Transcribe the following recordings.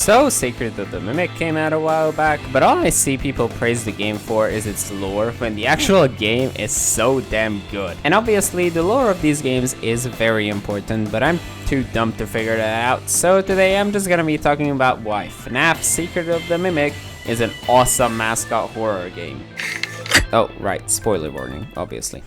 So, Secret of the Mimic came out a while back, but all I see people praise the game for is its lore, when the actual game is so damn good. And obviously, the lore of these games is very important, but I'm too dumb to figure that out, so today I'm just gonna be talking about why FNAF Secret of the Mimic is an awesome mascot horror game. Oh, right, spoiler warning, obviously.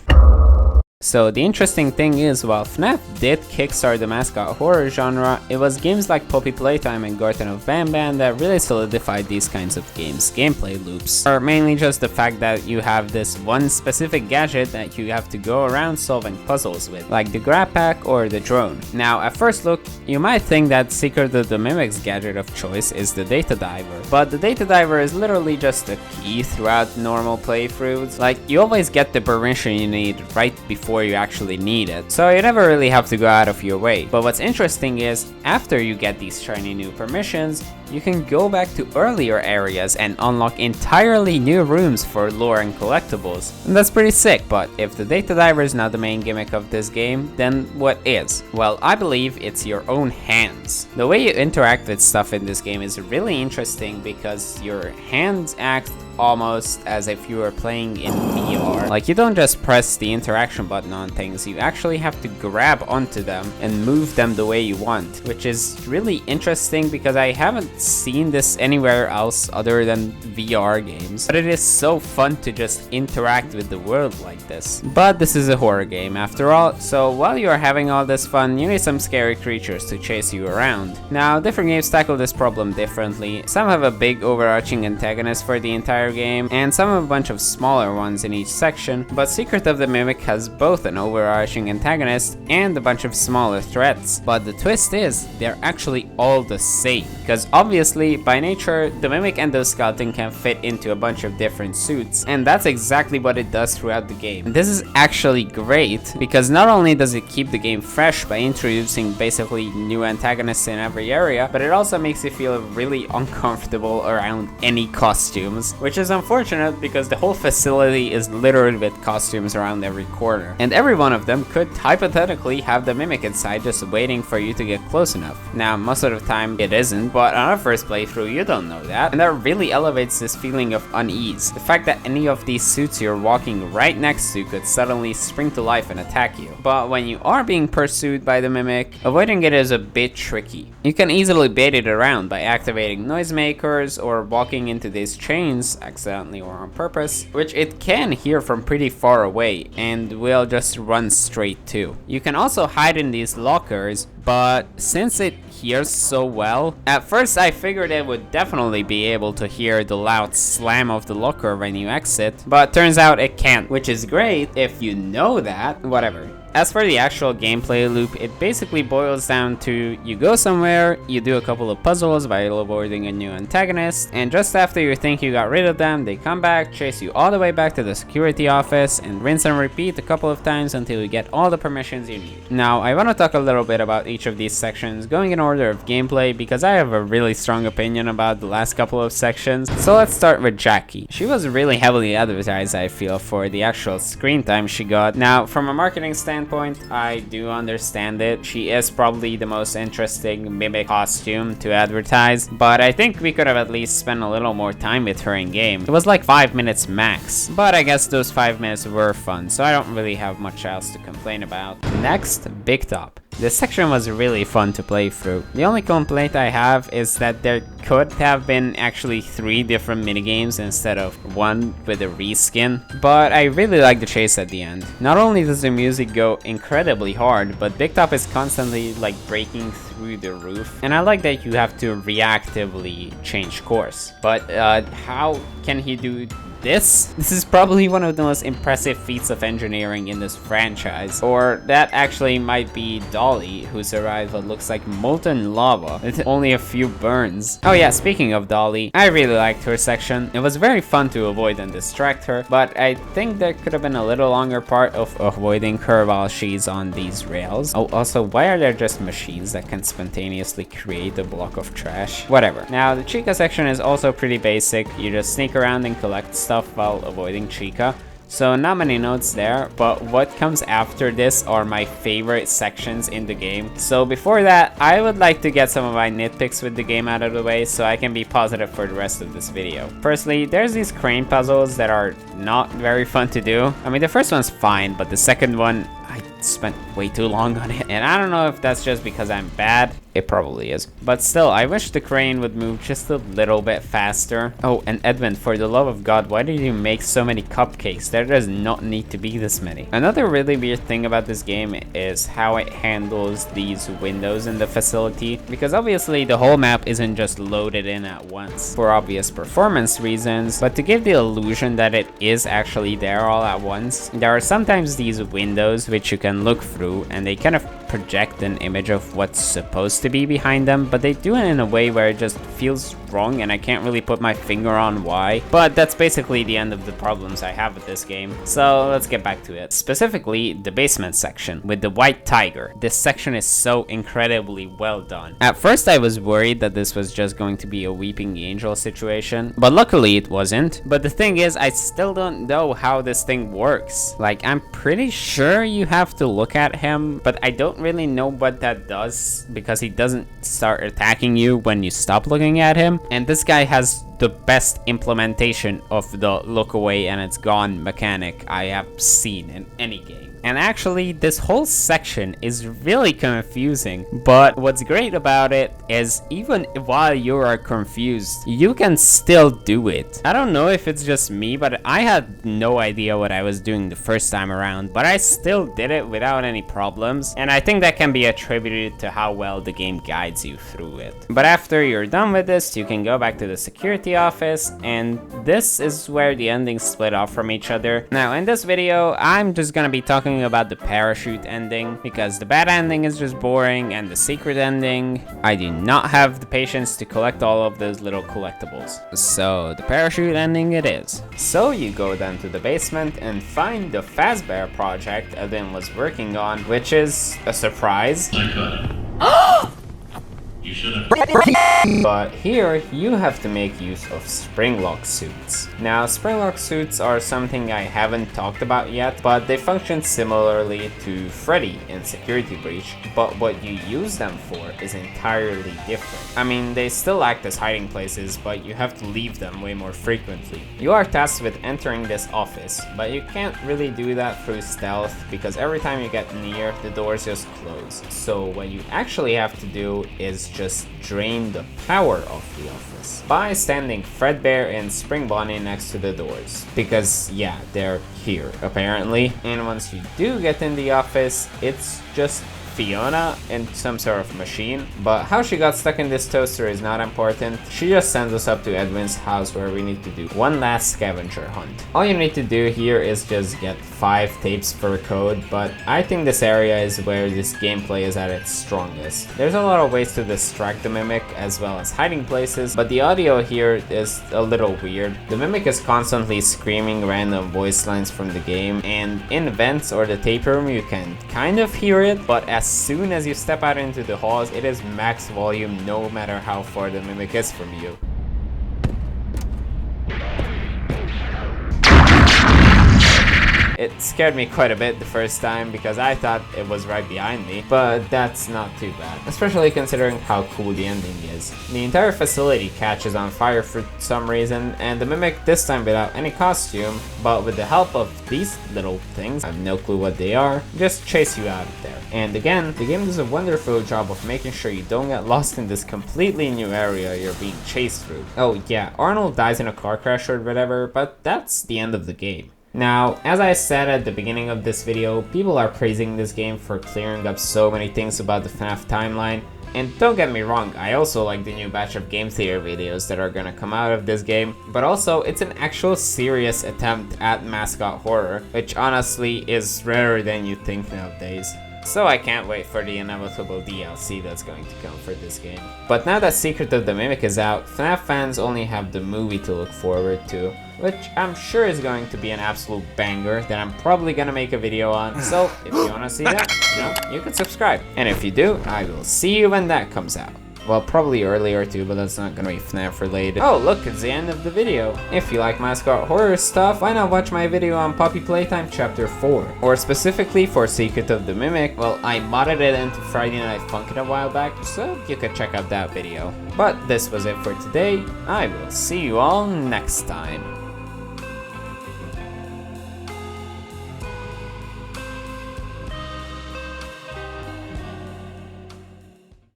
So the interesting thing is, while FNAF did kickstart the mascot horror genre, it was games like Poppy Playtime and Garden of Banban that really solidified these kinds of games' gameplay loops. Or mainly just the fact that you have this one specific gadget that you have to go around solving puzzles with, like the grab pack or the drone. Now at first look, you might think that Secret of the Mimic's gadget of choice is the data diver, but the data diver is literally just a key throughout normal playthroughs. Like, you always get the permission you need right before you actually need it, so you never really have to go out of your way. But what's interesting is, after you get these shiny new permissions, you can go back to earlier areas and unlock entirely new rooms for lore and collectibles. And that's pretty sick, but if the data diver is not the main gimmick of this game, then what is? Well, I believe it's your own hands. The way you interact with stuff in this game is really interesting because your hands act almost as if you were playing in VR. Like, you don't just press the interaction button on things, you actually have to grab onto them and move them the way you want, which is really interesting because I haven't seen this anywhere else other than VR games. But it is so fun to just interact with the world like this. But this is a horror game after all, so while you are having all this fun, you need some scary creatures to chase you around. Now, different games tackle this problem differently. Some have a big overarching antagonist for the entire game, and some have a bunch of smaller ones in each section, but Secret of the Mimic has both an overarching antagonist and a bunch of smaller threats. But the twist is, they're actually all the same, because obviously, by nature, the Mimic endoskeleton can fit into a bunch of different suits, and that's exactly what it does throughout the game. And this is actually great, because not only does it keep the game fresh by introducing basically new antagonists in every area, but it also makes you feel really uncomfortable around any costumes, which is unfortunate because the whole facility is littered with costumes around every corner, and every one of them could hypothetically have the Mimic inside just waiting for you to get close enough. Now, most of the time it isn't, but on our first playthrough you don't know that, and that really elevates this feeling of unease. The fact that any of these suits you're walking right next to could suddenly spring to life and attack you. But when you are being pursued by the Mimic, avoiding it is a bit tricky. You can easily bait it around by activating noisemakers or walking into these chains, accidentally or on purpose, which it can hear from pretty far away and will just run straight to. You can also hide in these lockers, but since it hears so well, at first I figured it would definitely be able to hear the loud slam of the locker when you exit, but turns out it can't, which is great if you know that. Whatever. As for the actual gameplay loop, it basically boils down to, you go somewhere, you do a couple of puzzles while avoiding a new antagonist, and just after you think you got rid of them, they come back, chase you all the way back to the security office, and rinse and repeat a couple of times until you get all the permissions you need. Now, I want to talk a little bit about each of these sections, going in order of gameplay, because I have a really strong opinion about the last couple of sections. So let's start with Jackie. She was really heavily advertised, I feel, for the actual screen time she got. Now, from a marketing standpoint, I do understand it. She is probably the most interesting Mimic costume to advertise, but I think we could have at least spent a little more time with her in game. It was like 5 minutes max, but I guess those 5 minutes were fun, so I don't really have much else to complain about. Next, Big Top. This section was really fun to play through. The only complaint I have is that there could have been actually 3 different minigames instead of 1 with a reskin, but I really like the chase at the end. Not only does the music go incredibly hard, but Big Top is constantly like breaking through the roof, and I like that you have to reactively change course. But how can he do this? This is probably one of the most impressive feats of engineering in this franchise. Or that actually might be Dollie, who survived what looks like molten lava with only a few burns. Oh yeah, speaking of Dollie, I really liked her section. It was very fun to avoid and distract her, but I think there could have been a little longer part of avoiding her while she's on these rails. Oh, also, why are there just machines that can spontaneously create a block of trash? Whatever. Now, the Chica section is also pretty basic. You just sneak around and collect stuff while avoiding Chica. So not many notes there, but what comes after this are my favorite sections in the game. So before that, I would like to get some of my nitpicks with the game out of the way so I can be positive for the rest of this video. Firstly, there's these crane puzzles that are not very fun to do. I mean, the first one's fine, but the second one, I spent way too long on it. And I don't know if that's just because I'm bad. It probably is. But still, I wish the crane would move just a little bit faster. Oh, and Edwin, for the love of God, why did you make so many cupcakes? There does not need to be this many. Another really weird thing about this game is how it handles these windows in the facility. Because obviously the whole map isn't just loaded in at once for obvious performance reasons, but to give the illusion that it is actually there all at once, there are sometimes these windows which you can look through and they kind of project an image of what's supposed to be behind them, but they do it in a way where it just feels wrong and I can't really put my finger on why. But that's basically the end of the problems I have with this game. So let's get back to it. Specifically, the basement section with the white tiger. This section is so incredibly well done. At first I was worried that this was just going to be a weeping angel situation, but luckily it wasn't. But the thing is, I still don't know how this thing works. Like, I'm pretty sure you have to look at him, but I don't really know what that does because he doesn't start attacking you when you stop looking at him. And this guy has the best implementation of the look away and it's gone mechanic I have seen in any game. And actually, this whole section is really confusing, but what's great about it is even while you are confused, you can still do it. I don't know if it's just me, but I had no idea what I was doing the first time around, but I still did it without any problems, and I think that can be attributed to how well the game guides you through it. But after you're done with this, you can go back to the security office, and this is where the endings split off from each other. Now, in this video, I'm just gonna be talking about the parachute ending because the bad ending is just boring, and the secret ending, I do not have the patience to collect all of those little collectibles. So the parachute ending it is. So you go down to the basement and find the fazbear project Edwin was working on, which is a surprise. You should have. But here you have to make use of springlock suits. Now, springlock suits are something I haven't talked about yet, but they function similarly to Freddy in Security Breach, but what you use them for is entirely different. I mean, they still act as hiding places, but you have to leave them way more frequently. You are tasked with entering this office, but you can't really do that through stealth because every time you get near, the doors just close. So what you actually have to do is just drain the power of the office by standing Fredbear and Spring Bonnie next to the doors, because yeah, they're here apparently. And once you do get in the office, it's just Fiona in some sort of machine, but how she got stuck in this toaster is not important. She just sends us up to Edwin's house where we need to do one last scavenger hunt. All you need to do here is just get 5 tapes per code, but I think this area is where this gameplay is at its strongest. There's a lot of ways to distract the mimic as well as hiding places, but the audio here is a little weird. The mimic is constantly screaming random voice lines from the game, and in vents or the tape room you can kind of hear it, but as soon as you step out into the halls, it is max volume no matter how far the mimic is from you. It scared me quite a bit the first time because I thought it was right behind me, but that's not too bad, especially considering how cool the ending is. The entire facility catches on fire for some reason, and the mimic, this time without any costume, but with the help of these little things, I have no clue what they are, just chase you out of there. And again, the game does a wonderful job of making sure you don't get lost in this completely new area you're being chased through. Oh yeah, Arnold dies in a car crash or whatever, but that's the end of the game. Now, as I said at the beginning of this video, people are praising this game for clearing up so many things about the FNAF timeline, and don't get me wrong, I also like the new batch of game theory videos that are gonna come out of this game, but also it's an actual serious attempt at mascot horror, which honestly is rarer than you think nowadays. So I can't wait for the inevitable DLC that's going to come for this game. But now that Secret of the Mimic is out, FNAF fans only have the movie to look forward to, which I'm sure is going to be an absolute banger that I'm probably gonna make a video on. So if you wanna see that, you can subscribe. And if you do, I will see you when that comes out. Well, probably earlier too, but that's not gonna be FNAF related. Oh, look, it's the end of the video. If you like Mascot horror stuff, why not watch my video on Puppy Playtime Chapter 4? Or specifically for Secret of the Mimic, well, I modded it into Friday Night Funkin' a while back, so you could check out that video. But this was it for today. I will see you all next time.